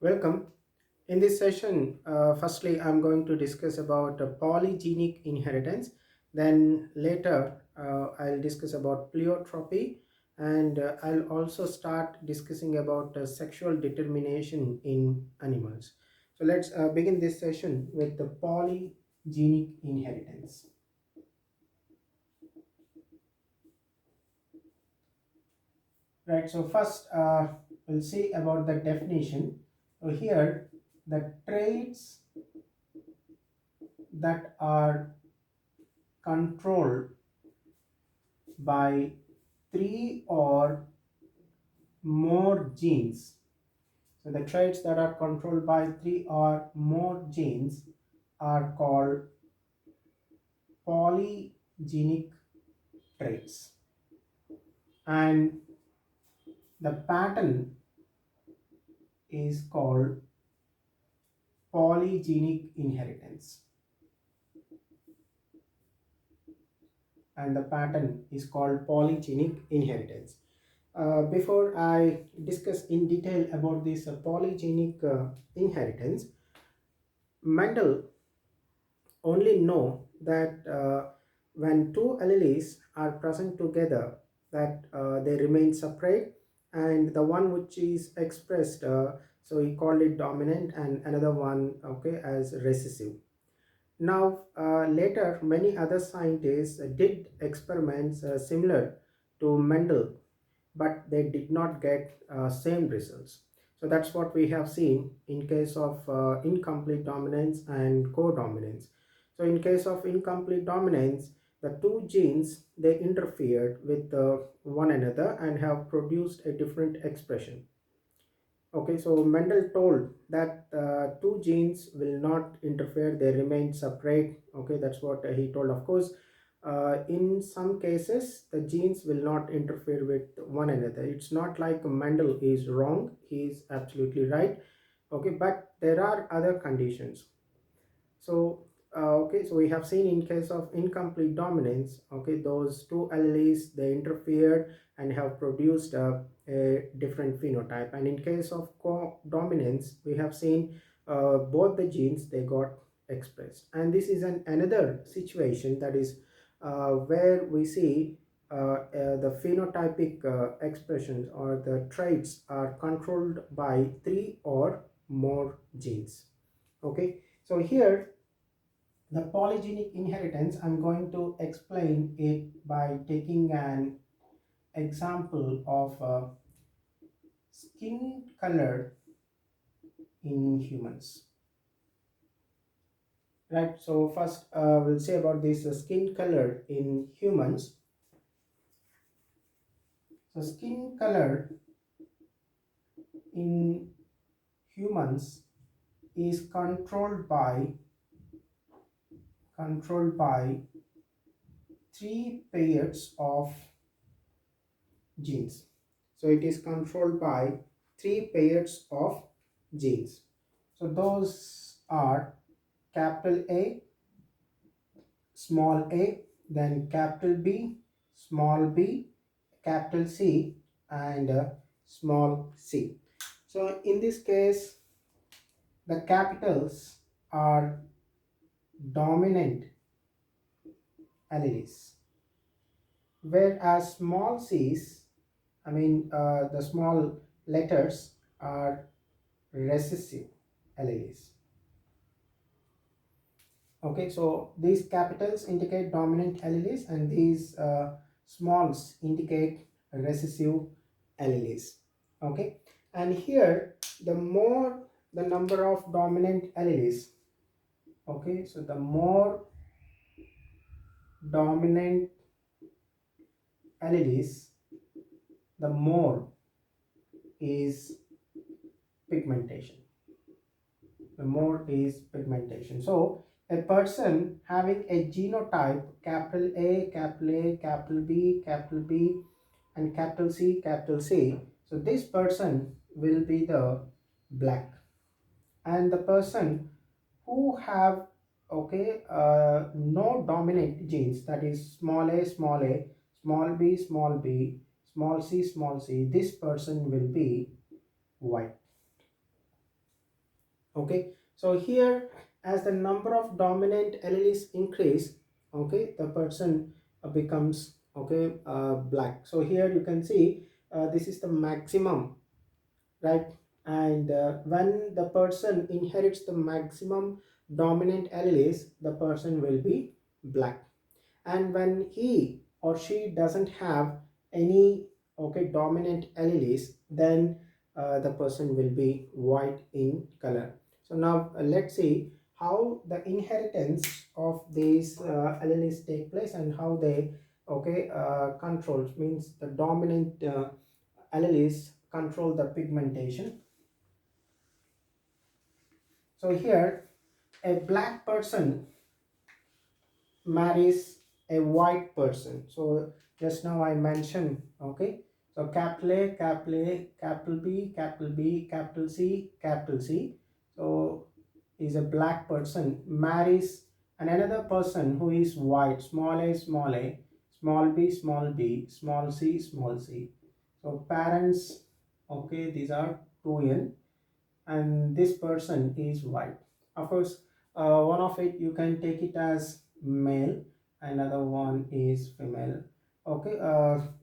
Welcome. In this session, firstly, I'm going to discuss about polygenic inheritance. Then later, I'll discuss about pleiotropy, and I'll also start discussing about sexual determination in animals. So let's begin this session with the polygenic inheritance. Right. So first, we'll see about the definition. So here, the traits that are controlled by three or more genes. So the traits that are controlled by three or more genes are called polygenic traits. And the pattern is called polygenic inheritance. And the pattern is called polygenic inheritance. Before I discuss in detail about this polygenic inheritance, Mendel only know that when two alleles are present together, that they remain separate, and the one which is expressed, so he called it dominant, and another one, okay, as recessive. Now, later, many other scientists did experiments similar to Mendel, but they did not get same results. So that's what we have seen in case of incomplete dominance and codominance. So in case of incomplete dominance, the two genes, they interfered with one another and have produced a different expression. Okay, so Mendel told that two genes will not interfere, they remain separate. Okay, that's what he told. Of course, in some cases, the genes will not interfere with one another. It's not like Mendel is wrong, he is absolutely right. Okay, but there are other conditions. So okay, so we have seen in case of incomplete dominance, okay, those two alleles, they interfered and have produced a different phenotype. And in case of co-dominance, we have seen both the genes, they got expressed. And this is another situation, that is where we see the phenotypic expressions or the traits are controlled by three or more genes. Okay, so here the polygenic inheritance, I'm going to explain it by taking an example of skin color in humans. Right, so first we'll say about this skin color in humans. So skin color in humans is controlled by three pairs of genes. So it is controlled by three pairs of genes. So those are capital A, small a, then capital B, small b, capital C, and small c. So in this case, the capitals are dominant alleles, whereas small c's, the small letters are recessive alleles. Okay, so these capitals indicate dominant alleles and these smalls indicate recessive alleles. Okay, and here the more the number of dominant alleles, okay, so the more dominant alleles, the more is pigmentation. The more is pigmentation. So a person having a genotype capital A, capital A, capital B, capital B, and capital C, capital C, so this person will be the black. And the person who have, okay, no dominant genes, that is small a, small a, small b, small b, small c, this person will be white. Okay, so here, as the number of dominant alleles increase, okay, the person becomes, okay, black. So here you can see this is the maximum, right? And when the person inherits the maximum dominant alleles, the person will be black. And when he or she doesn't have any, okay, dominant alleles, then the person will be white in color. So now let's see how the inheritance of these alleles take place and how they, okay, controls, means the dominant alleles control the pigmentation. So here a black person marries a white person. So just now I mentioned, okay, so capital A, capital A, capital B, capital B, capital C, capital C. So is a black person marries another person who is white, small a, small a, small b, small b, small c, small c. So parents, okay, these are 2n, and this person is white. Of course, one of it you can take it as male, another one is female. Okay,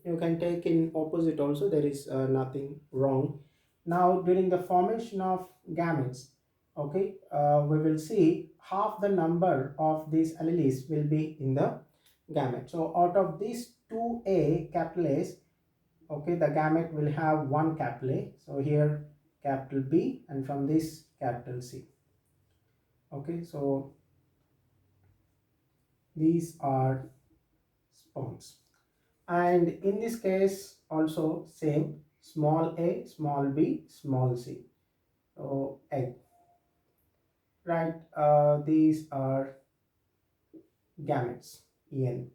you can take in opposite also, there is nothing wrong. Now during the formation of gametes, okay, we will see half the number of these alleles will be in the gamete. So out of these 2a capital A's, okay, the gamete will have one capital A. So here capital B, and from this capital C. Okay, so these are sperms, and in this case also same, small a, small b, small c. So egg, right? These are gametes, en.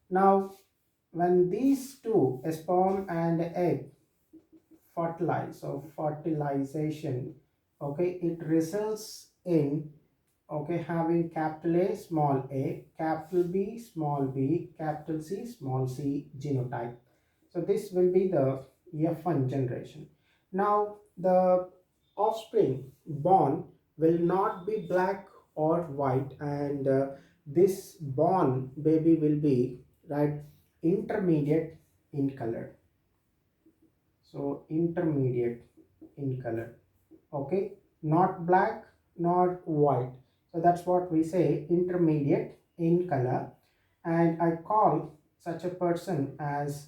Now when these two, a sperm and egg, fertilize, so fertilization, okay, it results in, okay, having capital A, small a, capital B, small b, capital C, small c genotype. So this will be the F1 generation. Now the offspring born will not be black or white, and this born baby will be, right, intermediate in color. So intermediate in color, okay, not black, not white. So that's what we say, intermediate in color, and I call such a person as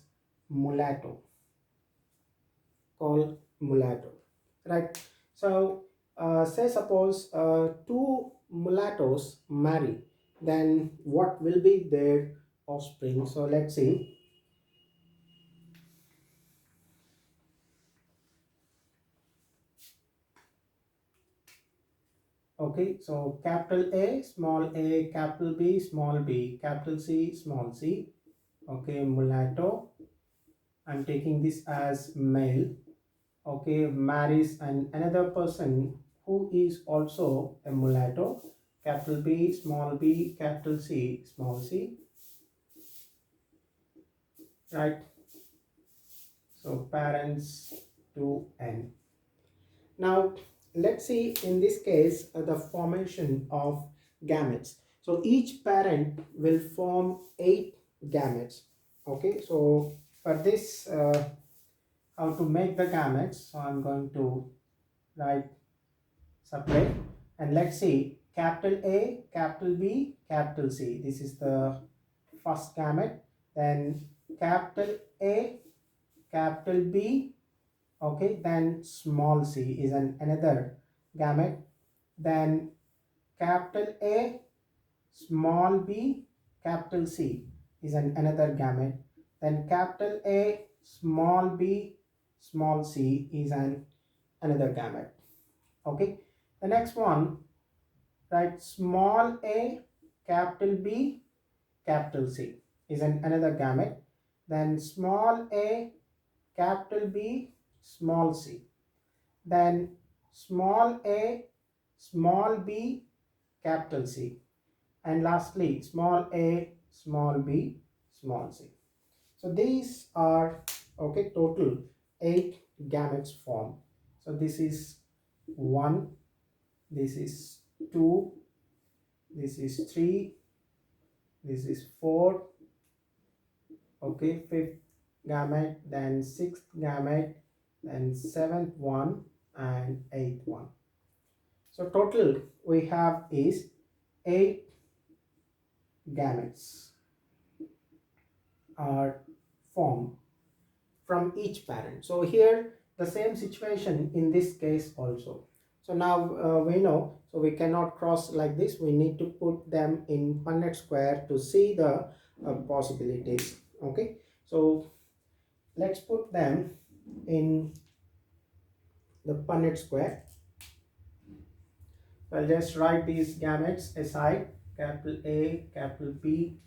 mulatto, called mulatto, right? So say suppose two mulattoes marry, then what will be their offspring? So let's see. Okay, so capital A, small a, capital B, small b, capital C, small c. Okay, mulatto. I'm taking this as male. Okay, marries another person who is also a mulatto. Capital B, small b, capital C, small c. Right. So parents 2n. Now let's see in this case the formation of gametes. So each parent will form 8 gametes. Okay, so for this how to make the gametes, so I'm going to write separate, and let's see, capital A, capital B, capital C, this is the first gamete. Then capital A, capital B, okay, then small c is another gamete. Then capital A, small b, capital C is another gamete. Then capital A, small b, small c is another gamete. Okay, the next one, right, small a, capital B, capital C is another gamete. Then small a, capital B, small c. Then small a, small b, capital C. And lastly, small a, small b, small c. So these are, okay, total 8 gametes formed. So this is 1, this is 2, this is 3, this is 4, okay, fifth gamete, then sixth gamete, then seventh one, and eighth one. So total we have is 8 gametes are formed from each parent. So here the same situation in this case also. So now we know, so we cannot cross like this, we need to put them in Punnett square to see the possibilities. Okay, so let's put them in the Punnett square. So I'll just write these gametes aside, capital A, capital B,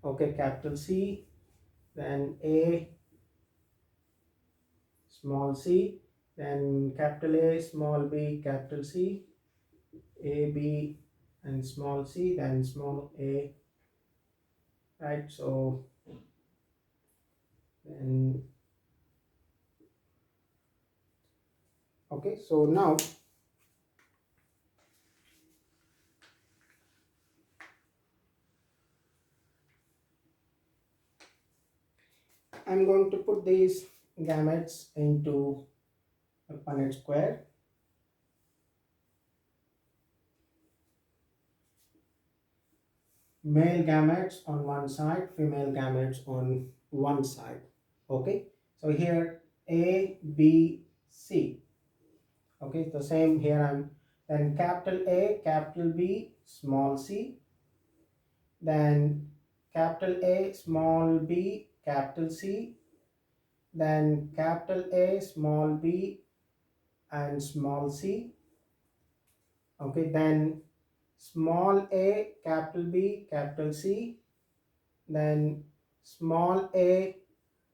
okay, capital C, then A, small c, then capital A, small b, capital C, A, B, and small c, then small a, right? So then, okay, so now I'm going to put these gametes into a Punnett square. Male gametes on one side, female gametes on one side. Okay, so here A, B, C. Okay, the same here. I'm then capital A, capital B, small c, then capital A, small b, capital C, then capital A, small b, and small c. Okay, then small a, capital B, capital C, then small a,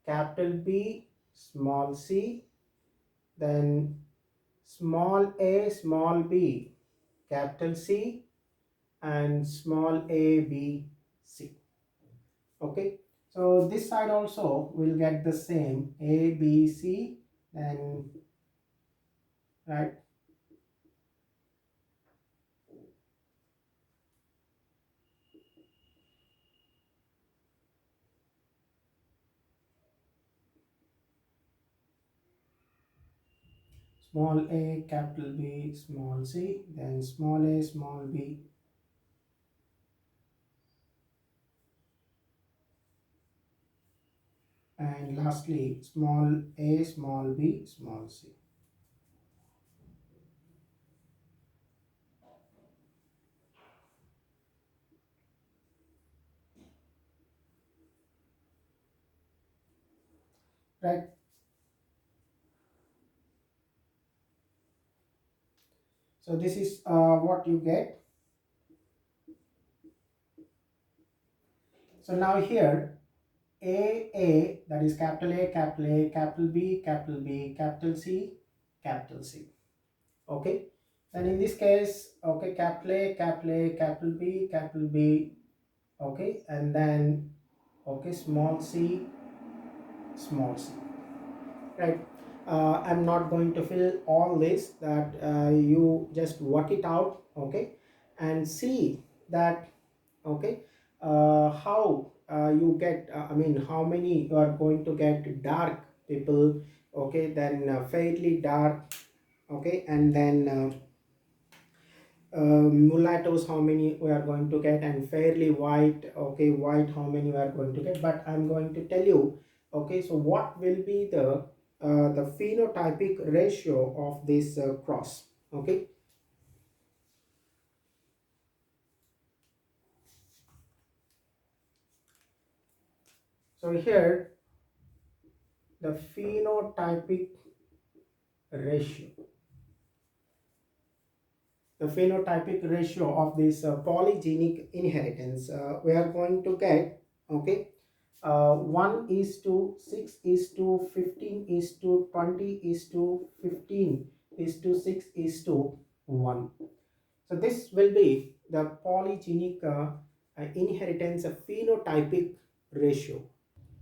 capital B, small c, then small a, small b, capital C, and small a, b, c. Okay, so this side also will get the same A, B, C, and right, small a, capital B, small c, then small a, small b, and lastly small a, small b, small c. Right, so this is what you get. So now here A, that is capital A, capital A, capital B, capital B, capital C, capital C. Okay, and in this case, okay, capital A, capital A, capital B, capital B, okay, and then okay, small c, small c, right? I'm not going to fill all this, that you just work it out, okay, and see that, okay, how you get, I mean, how many you are going to get dark people, okay, then fairly dark, okay, and then mulattoes how many we are going to get, and fairly white, okay, white how many we are going to get. But I'm going to tell you, okay, so what will be the phenotypic ratio of this cross. Okay, so here the phenotypic ratio, of this polygenic inheritance, we are going to get, okay, 1 is to 6 is to 15 is to 20 is to 15 is to 6 is to 1. So this will be the polygenic inheritance phenotypic ratio,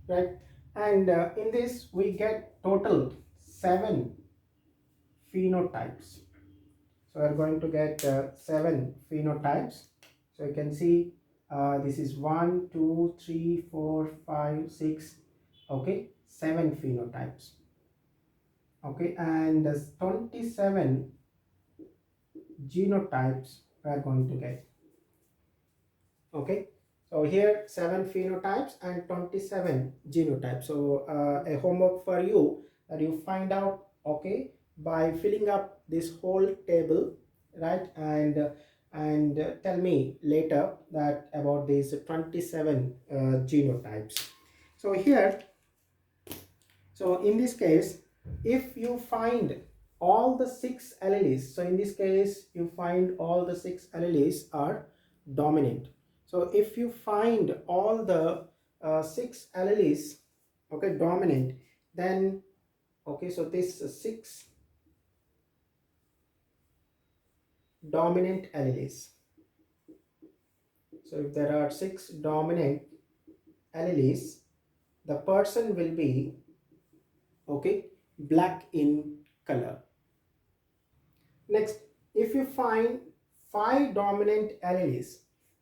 right? And in this we get total 7 phenotypes. So we're going to get 7 phenotypes. So you can see this is 1, 2, 3, 4, 5, 6, okay, 7 phenotypes. Okay, and 27 genotypes we are going to get. Okay, so here 7 phenotypes and 27 genotypes. So a homework for you that you find out, okay, by filling up this whole table, right, and tell me later that about these 27 genotypes. So here, so in this case, if you find all the 6 alleles, so in this case you find all the 6 alleles are dominant. So if you find all the 6 alleles, okay, dominant, then okay, so this 6 dominant alleles. So if there are 6 dominant alleles, the person will be, okay, black in color. Next, if you find 5 dominant alleles,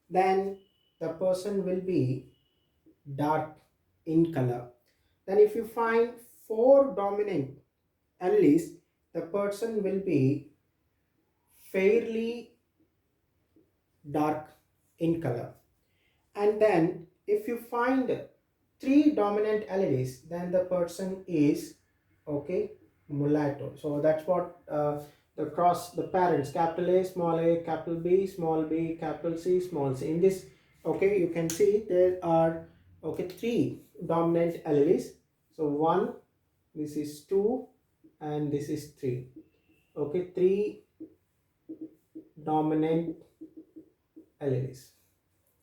then the person will be dark in color. Then if you find 4 dominant alleles, the person will be fairly dark in color. And then if you find 3 dominant alleles, then the person is, okay, mulatto. So that's what the parents, capital A, capital B, small b, capital C, small c. In this, okay, you can see there are, okay, 3 dominant alleles. So 1, this is 2, and this is 3. Okay, 3 dominant alleles.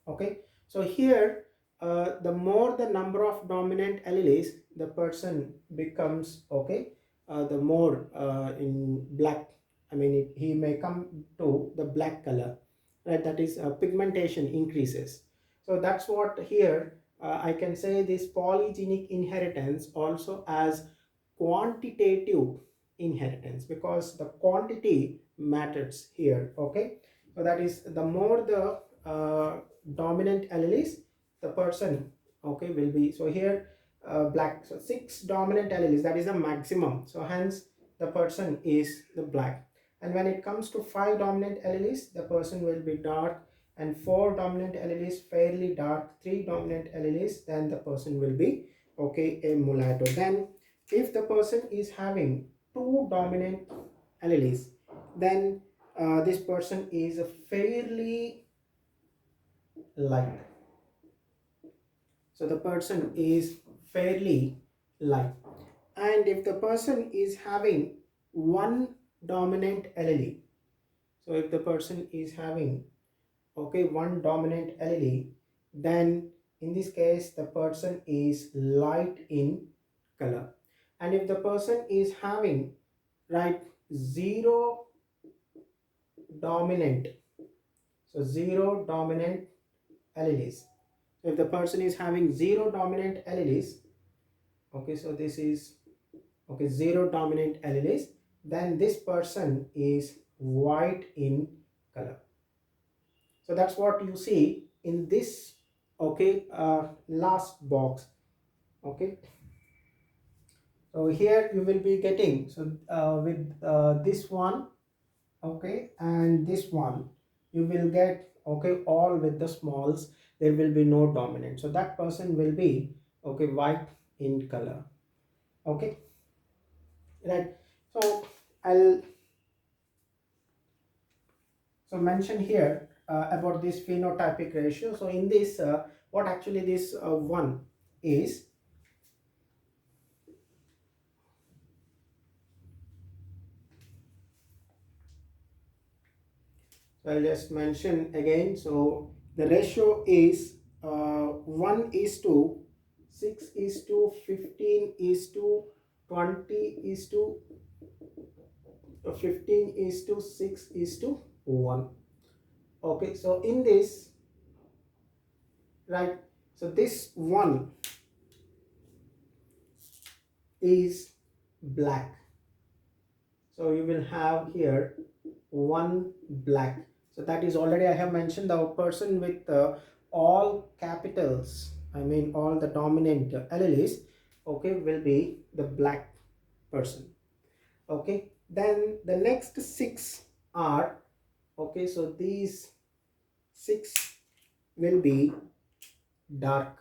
Okay, so here the more the number of dominant alleles, the person becomes, okay, the more in black, I mean he may come to the black color, right? That is pigmentation increases. So that's what here I can say this polygenic inheritance also as quantitative inheritance, because the quantity matters here. Okay, so that is the more the dominant alleles, the person, okay, will be. So here black, so 6 dominant alleles, that is the maximum, so hence the person is the black. And when it comes to 5 dominant alleles, the person will be dark, and 4 dominant alleles fairly dark, 3 dominant alleles, then the person will be, okay, a mulatto. Then if the person is having 2 dominant alleles, then this person is a fairly light. So the person is fairly light. And if the person is having 1 dominant allele, so if the person is having, okay, 1 dominant allele, then in this case the person is light in color. And if the person is having, right, 0 dominant, so 0 dominant alleles, if the person is having 0 dominant alleles, okay, so this is, okay, 0 dominant alleles, then this person is white in color. So that's what you see in this, okay, last box. Okay, so here you will be getting, so with this one, okay, and this one, you will get, okay, all with the smalls, there will be no dominant, so that person will be, okay, white in color. Okay, right. So I'll so mention here about this phenotypic ratio. So in this what actually this one is, so I'll just mention again. So the ratio is 1 is to 6 is to 15 is to 20 is to 15 is to 6 is to 1. Okay, so in this, right, so this one is black. So you will have here one black. So that is already I have mentioned, the person with all capitals, I mean all the dominant alleles, okay, will be the black person. Okay, then the next six are, okay, so these six will be dark.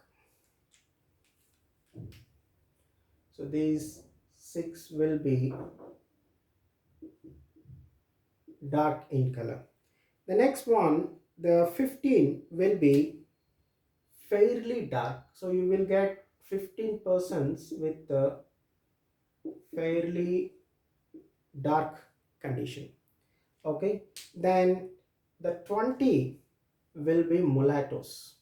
So these six will be dark in color. The next one, the 15 will be fairly dark. So you will get 15 persons with the fairly dark condition. Okay, then the 20 will be mulattoes.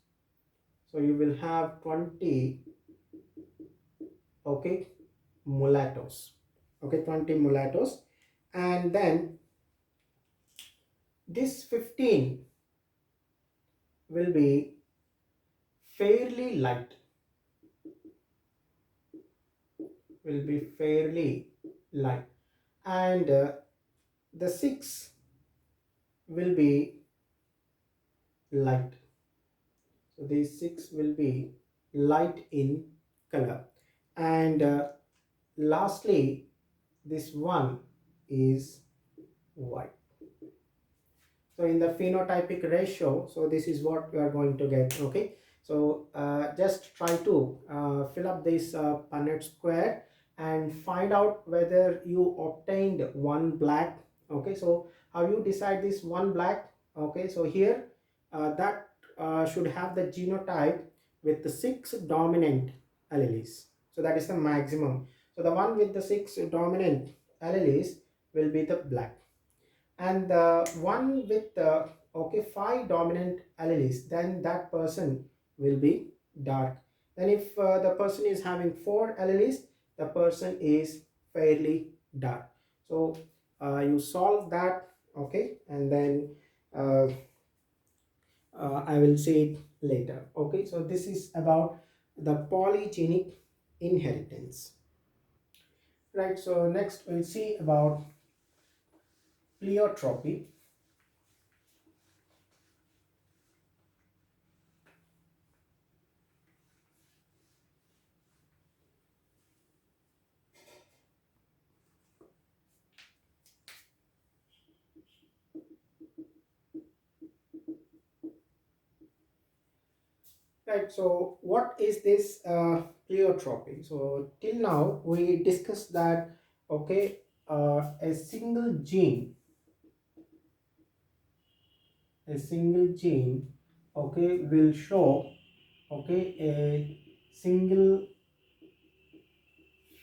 So you will have 20, okay, mulattoes. Okay, 20 mulattoes. And then this 15 will be fairly light, will be fairly light. And the 6 will be light. So these 6 will be light in color. And lastly, this one is white. So in the phenotypic ratio, so this is what we are going to get. Okay, so just try to fill up this Punnett square and find out whether you obtained one black. Okay, so how you decide this one black? Okay, so here that should have the genotype with the 6 dominant alleles. So that is the maximum. So the one with the 6 dominant alleles will be the black, and the one with the, okay, 5 dominant alleles, then that person will be dark. Then if the person is having 4 alleles, the person is fairly dark. So you solve that, okay, and then uh, I will say it later. Okay, so this is about the polygenic inheritance, right? So next we'll see about pleiotropy. Right, so what is this pleiotropy? So till now we discussed that, okay, a single gene, okay, will show, okay, a single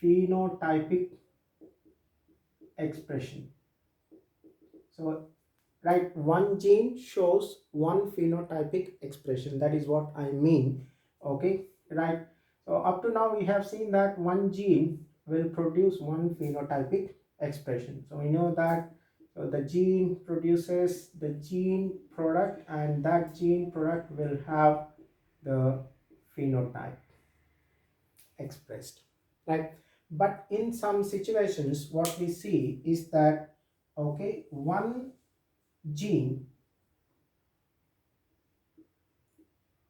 phenotypic expression. So right, one gene shows one phenotypic expression, that is what I mean. Okay, right, so up to now we have seen that one gene will produce one phenotypic expression. So we know that, so the gene produces the gene product, and that gene product will have the phenotype expressed, right? But in some situations what we see is that, okay, one gene,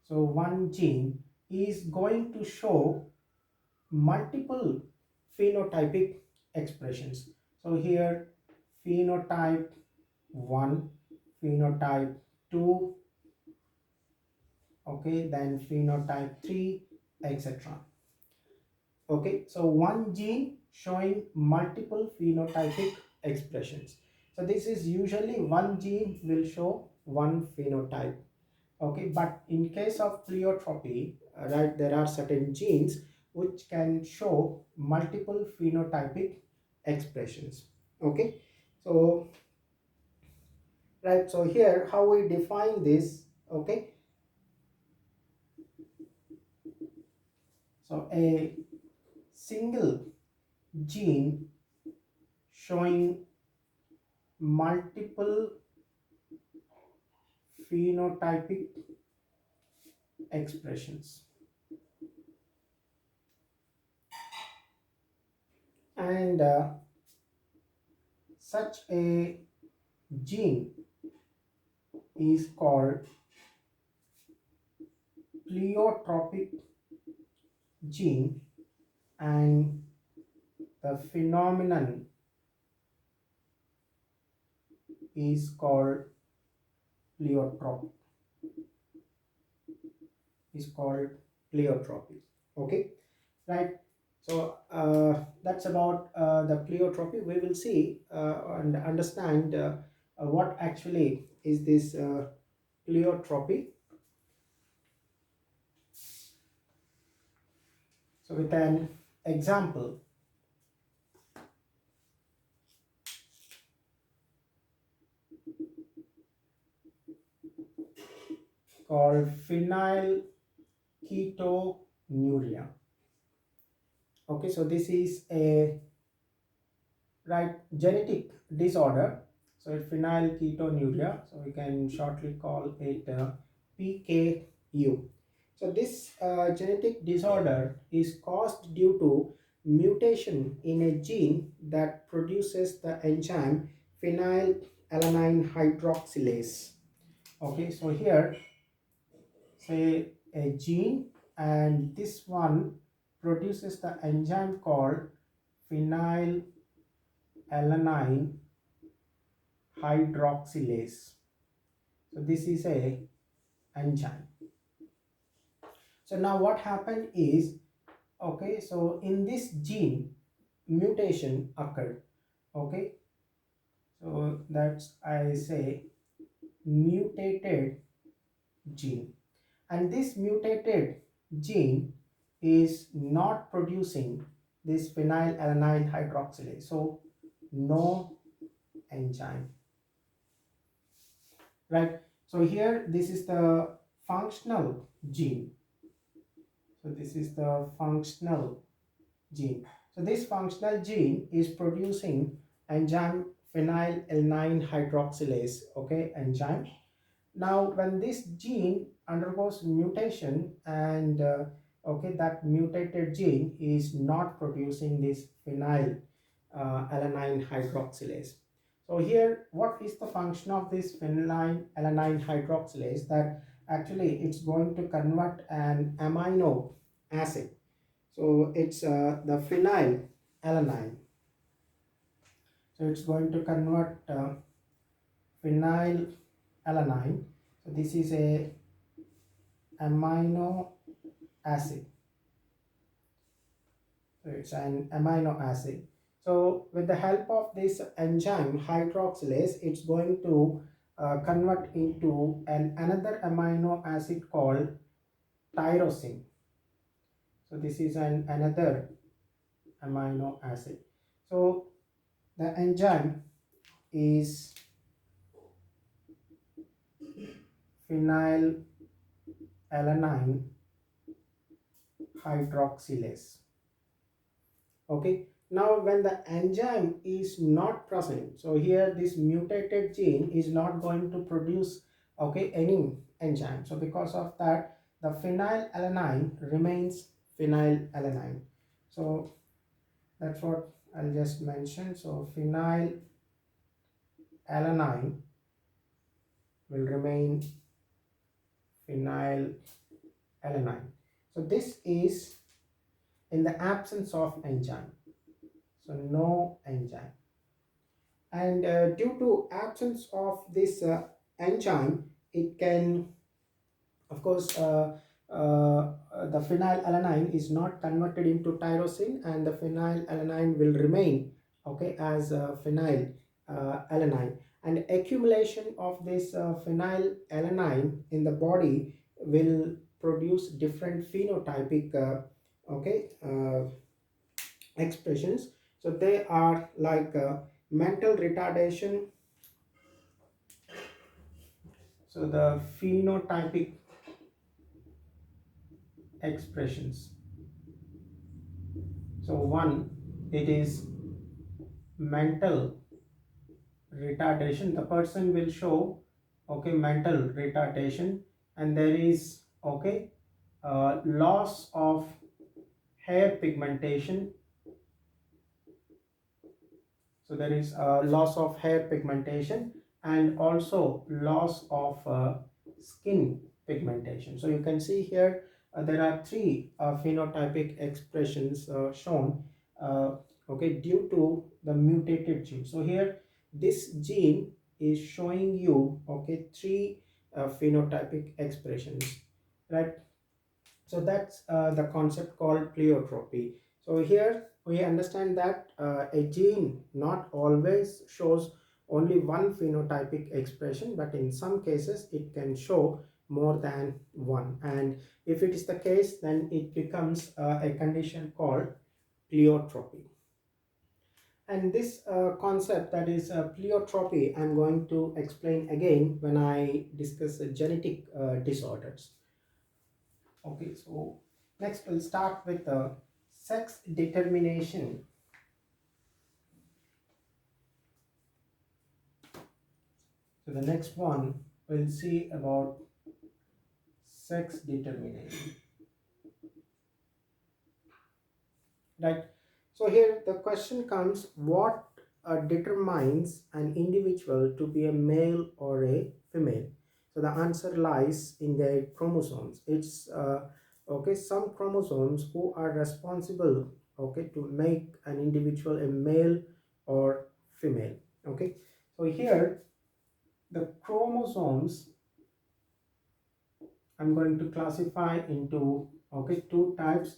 so one gene is going to show multiple phenotypic expressions. So here phenotype 1, phenotype 2, okay, then phenotype 3, etc. Okay, so one gene showing multiple phenotypic expressions. So this is usually one gene will show one phenotype. Okay, but in case of pleiotropy, right, there are certain genes which can show multiple phenotypic expressions. Okay, so right, so here how we define this. Okay, so a single gene showing multiple phenotypic expressions, and such a gene is called pleiotropic gene, and the phenomenon is called pleiotropic is called pleiotropy. Okay, right. So that's about the pleiotropy. We will see and understand what actually is this pleiotropy. So with an example called phenylketonuria. Okay, so this is a right genetic disorder. So it's phenylketonuria. So we can shortly call it PKU. So this genetic disorder is caused due to mutation in a gene that produces the enzyme phenylalanine hydroxylase. Okay, so here say a gene, and this one produces the enzyme called phenylalanine hydroxylase. So this is a enzyme. So now what happened is, okay, so in this gene mutation occurred. Okay, so that's I say mutated gene, and this mutated gene is not producing this phenylalanine hydroxylase, so no enzyme, right? So here this is the functional gene. So this is the functional gene. So this functional gene is producing enzyme phenylalanine hydroxylase, okay, enzyme. Now when this gene undergoes mutation, and okay, that mutated gene is not producing this phenyl alanine hydroxylase. So here what is the function of this phenyl alanine hydroxylase? That actually it's going to convert an amino acid. So it's the phenyl alanine. So it's going to convert phenyl alanine. So this is a amino acid. So it's an amino acid. So with the help of this enzyme hydroxylase, it's going to convert into another amino acid called tyrosine. So this is another amino acid. So the enzyme is phenylalanine hydroxylase. Okay, now when the enzyme is not present, so here this mutated gene is not going to produce, okay, any enzyme. So because of that, the phenylalanine remains phenylalanine. So that's what I'll just mention. So phenylalanine will remain phenylalanine. So this is in the absence of enzyme. So no enzyme. And due to absence of this enzyme, it can, of course, the phenylalanine is not converted into tyrosine, and the phenylalanine will remain, okay, as phenylalanine. And accumulation of this phenylalanine in the body will produce different phenotypic okay expressions. So they are like mental retardation. So the phenotypic expressions. So one, it is mental retardation. The person will show, okay, mental retardation, and there is, okay, loss of hair pigmentation. So there is a loss of hair pigmentation, and also loss of skin pigmentation. So you can see here there are three phenotypic expressions shown, uh, okay, due to the mutated gene. So here this gene is showing you, okay, three phenotypic expressions, right? So that's the concept called pleiotropy. So here we understand that a gene not always shows only one phenotypic expression, but in some cases it can show more than one. And if it is the case, then it becomes a condition called pleiotropy. And this concept, that is pleiotropy, I'm going to explain again when I discuss genetic disorders. Okay, so next we'll start with the sex determination. So the next one we'll see about sex determination. Right. So here the question comes: what determines an individual to be a male or a female? So the answer lies in their chromosomes. It's okay, some chromosomes who are responsible, okay, to make an individual a male or female. Okay. So here the chromosomes I'm going to classify into, okay, two types: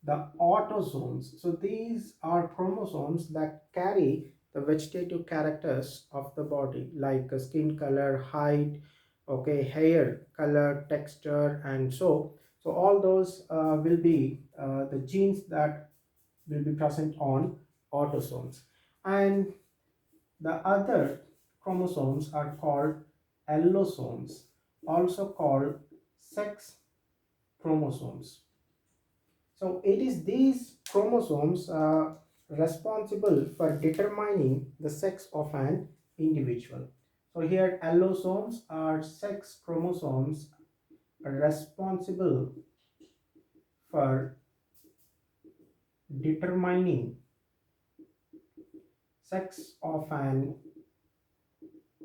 the autosomes. So these are chromosomes that carry the vegetative characters of the body, like skin color, height, okay, hair color, texture, and so all those will be the genes that will be present on autosomes. And the other chromosomes are called allosomes, also called sex chromosomes. So it is these chromosomes responsible for determining the sex of an individual. So here allosomes are sex chromosomes responsible for determining sex of an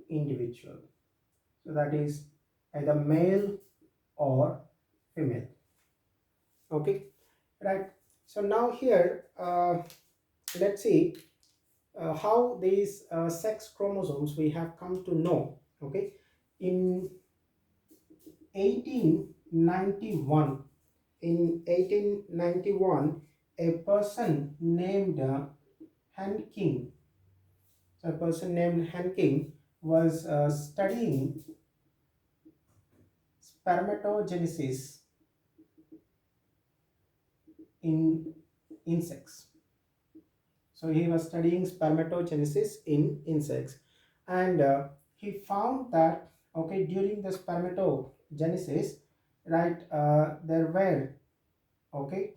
individual. So that is either male or female. Okay, right. So now here let's see how these sex chromosomes we have come to know. Okay, in 1891, in 1891, a person named Hanking, a person named Hanking was studying spermatogenesis in insects. So he was studying spermatogenesis in insects, and he found that, okay, during the spermatogenesis, right, there were, okay,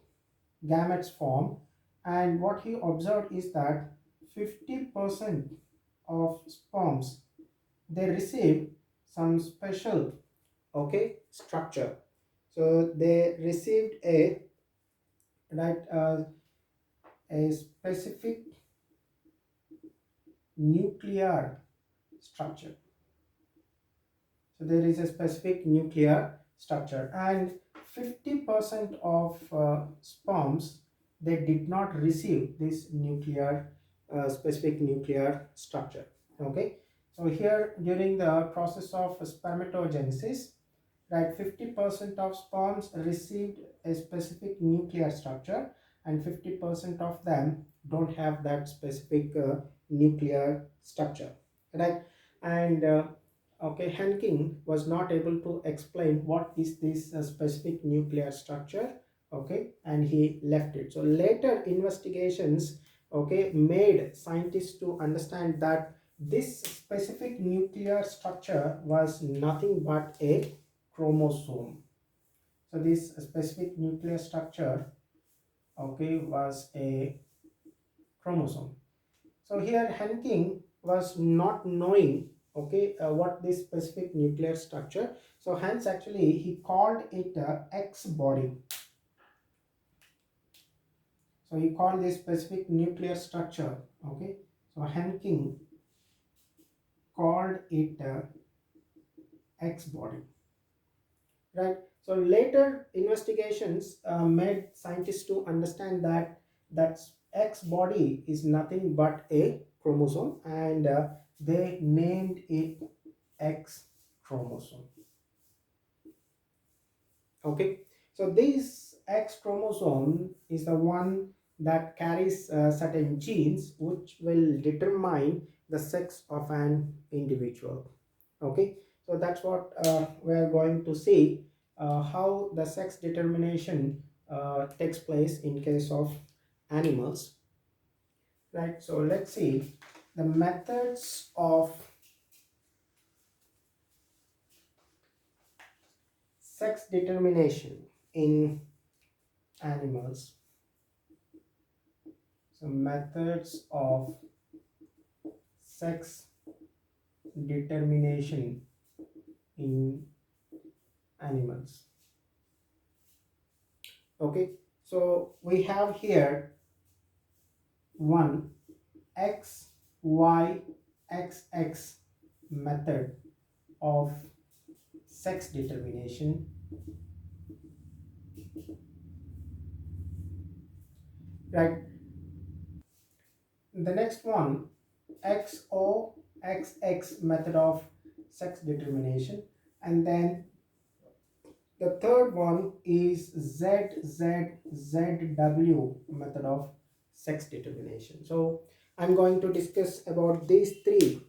gametes formed, and what he observed is that 50% of sperms, they receive some special, okay, structure. So they received a, right, a specific nuclear structure. So there is a specific nuclear structure, and 50% of sperms, they did not receive this nuclear specific nuclear structure. Okay, so here during the process of spermatogenesis, right, 50% of sperms received a specific nuclear structure, and 50% of them don't have that specific nuclear structure, right? And okay, Hanking was not able to explain what is this specific nuclear structure, okay, and he left it. So later investigations, okay, made scientists to understand that this specific nuclear structure was nothing but a chromosome. So this specific nuclear structure, okay, was a chromosome. So here Hanking was not knowing, okay, what this specific nuclear structure. So hence actually he called it X body. So he called this specific nuclear structure, okay. So Hanking called it X body, right? So later investigations made scientists to understand that that X body is nothing but a chromosome, and they named it X chromosome. Okay, so this X chromosome is the one that carries certain genes which will determine the sex of an individual. Okay, so that's what we are going to see, how the sex determination takes place in case of animals, right? So let's see the methods of sex determination in animals. So methods of sex determination in animals. Okay, so we have here one XYXX method of sex determination, right? The next one, XOXX method of sex determination, and then the third one is ZZZW method of sex determination. So I'm going to discuss about these three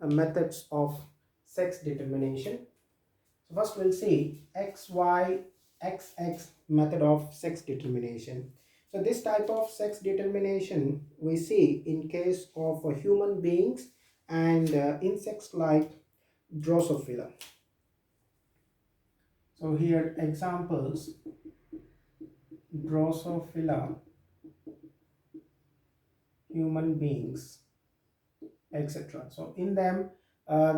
methods of sex determination. So first we'll see XYXX method of sex determination. So this type of sex determination we see in case of human beings and insects like Drosophila. So here examples: Drosophila, human beings, etc. So in them,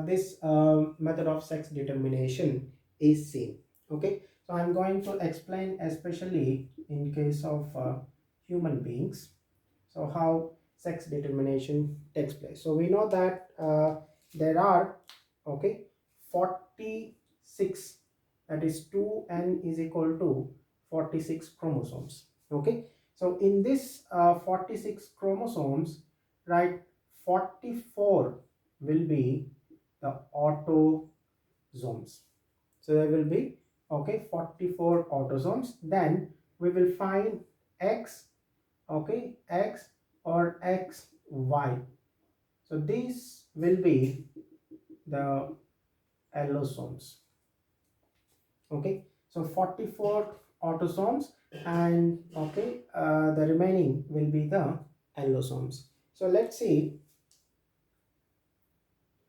this method of sex determination is seen. Okay, so I'm going to explain especially in case of human beings, so how sex determination takes place. So we know that there are, okay, 46, that is 2n is equal to 46 chromosomes. Okay, so in this 46 chromosomes, right, 44 will be the autosomes. So there will be, okay, 44 autosomes. Then we will find X, okay, X or XY. So these will be the allosomes. Okay, so 44 autosomes, and okay, the remaining will be the allosomes. So let's see.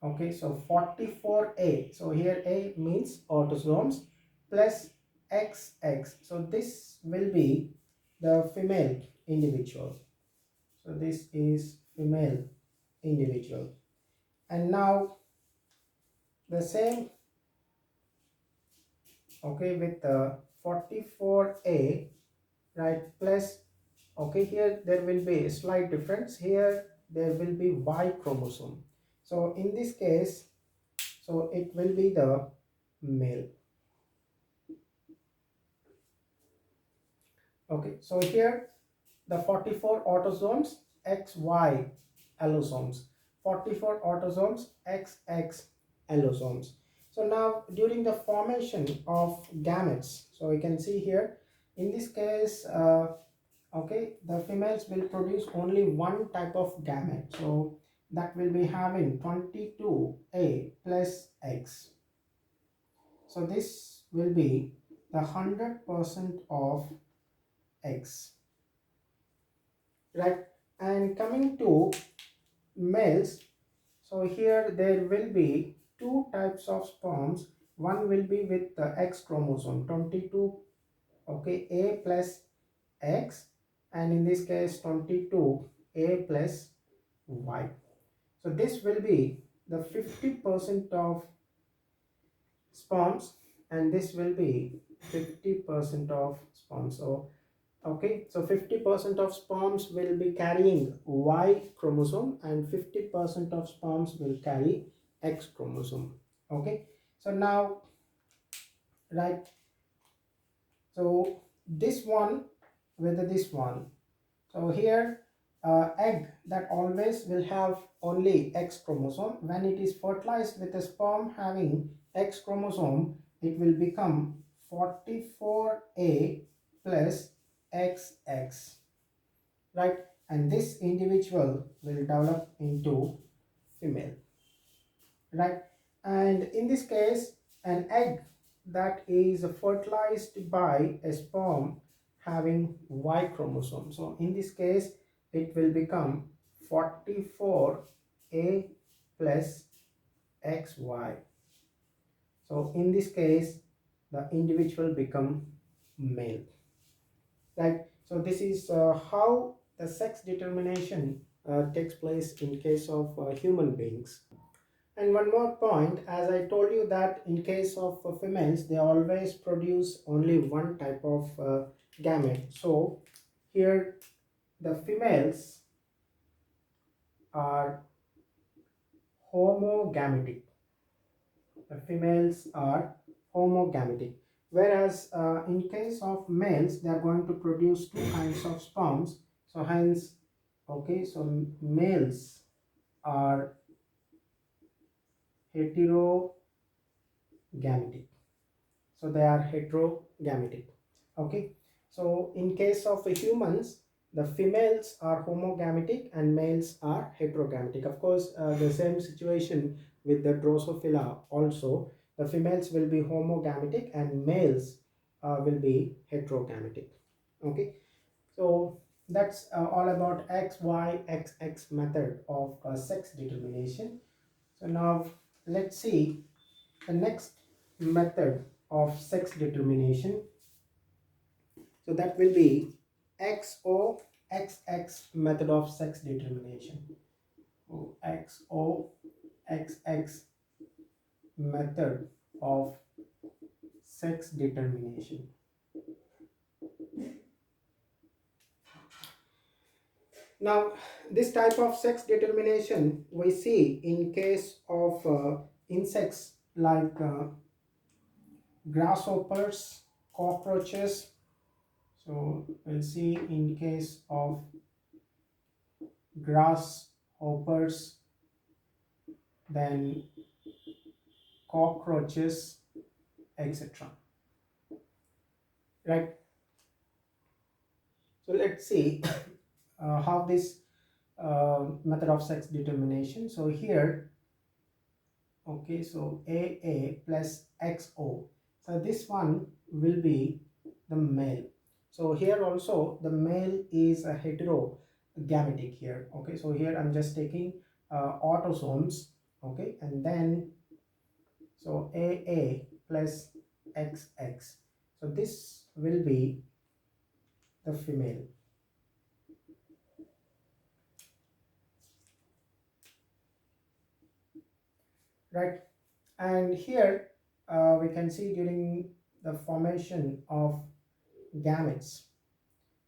Okay, so 44A, so here A means autosomes, plus XX, so this will be the female individual. So this is female individual. And now the same, okay, with the 44A, right, plus, okay, here there will be a slight difference. Here there will be Y chromosome. So in this case, so it will be the male. Okay, so here the 44 autosomes, XY allosomes, 44 autosomes, XX allosomes. So now during the formation of gametes, so you can see here in this case, okay, the females will produce only one type of gamete, so that will be having 22A plus X. So this will be the 100% of X, right? And coming to males, so here there will be two types of sperms. One will be with the X chromosome, 22, okay, A plus X, and in this case 22A plus Y. So this will be the 50% of sperms, and this will be 50% of sperms. So Okay, so 50% of sperms will be carrying Y chromosome and 50% of sperms will carry X chromosome. Okay, so now, right, so this one with this one, so here egg that always will have only X chromosome, when it is fertilized with a sperm having X chromosome, it will become 44A plus XX, right? And this individual will develop into female, right? And in this case, an egg that is fertilized by a sperm having Y chromosome, so in this case it will become 44A plus XY. So in this case the individual become male, right? So this is how the sex determination takes place in case of human beings. And one more point, as I told you that in case of females, they always produce only one type of gamete. So here the females are homogametic. The females are homogametic. Whereas in case of males, they are going to produce two kinds of sperms. So hence, okay, so males are heterogametic. So they are heterogametic. Okay, so in case of humans, the females are homogametic and males are heterogametic. Of course, the same situation with the Drosophila also. The females will be homogametic and males will be heterogametic. Okay, so that's all about XY XX method of sex determination. So now let's see the next method of sex determination. So that will be XOXX method of sex determination. XOXX method of sex determination. Now, this type of sex determination we see in case of insects like grasshoppers, cockroaches. So we'll see in case of grasshoppers, then cockroaches, etc. Right. So let's see how this method of sex determination. So here, okay, so AA plus XO. So this one will be the male. So here also the male is a heterogametic here. Okay, so here I'm just taking autosomes. Okay, and then so AA plus XX. So this will be the female, right? And here we can see during the formation of gametes.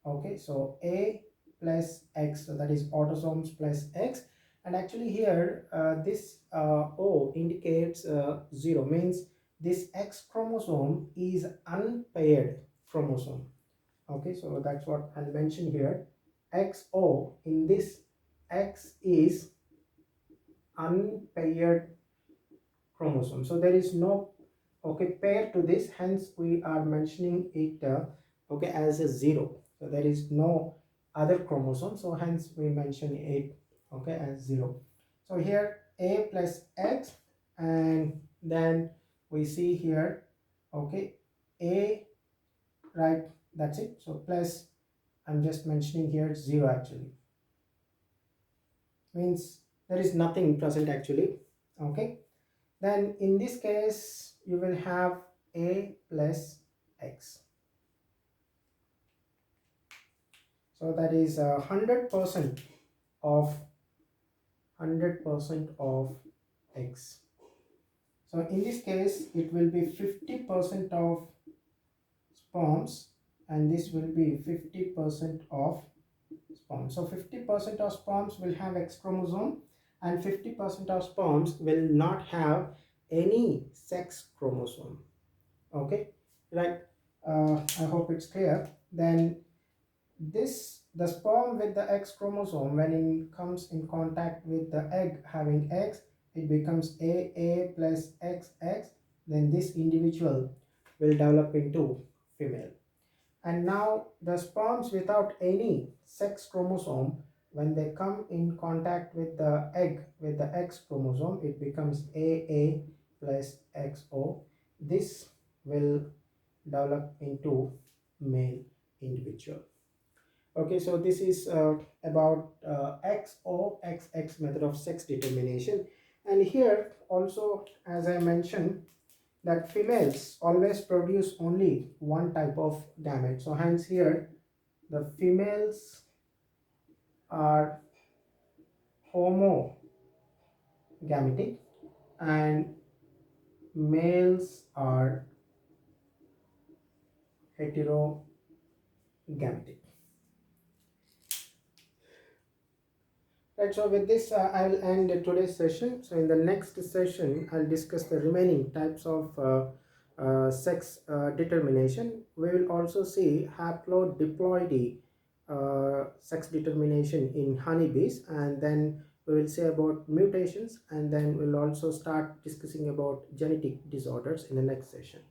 Okay, so A plus X, so that is autosomes plus X. And actually here this O indicates 0, means this X chromosome is unpaired chromosome. Okay, so that's what I'll mention here. XO, in this X is unpaired chromosome, so there is no okay pair to this, hence we are mentioning it okay as a 0. So there is no other chromosome, so hence we mention it okay as 0. So here A plus X, and then we see here okay A, right, that's it. So plus, I'm just mentioning here 0 actually, means there is nothing present actually. Okay, then in this case you will have A plus X. So that is 100% of 100% of X. So in this case it will be 50% of sperms and this will be 50% of sperm. So 50% of sperms will have X chromosome and 50% of sperms will not have any sex chromosome. Okay, right. I hope it's clear. Then the sperm with the X chromosome, when it comes in contact with the egg having X, it becomes AA plus XX. Then this individual will develop into female. And now the sperms without any sex chromosome, when they come in contact with the egg with the X chromosome, it becomes AA plus XO. This will develop into male individual. Okay, so this is about XOXX method of sex determination. And here also, as I mentioned, that females always produce only one type of gamete. So hence here the females are homogametic and males are heterogametic. Right, so with this, I'll end today's session. So in the next session, I'll discuss the remaining types of sex determination. We will also see haplodiploidy sex determination in honeybees, and then we will say about mutations, and then we'll also start discussing about genetic disorders in the next session.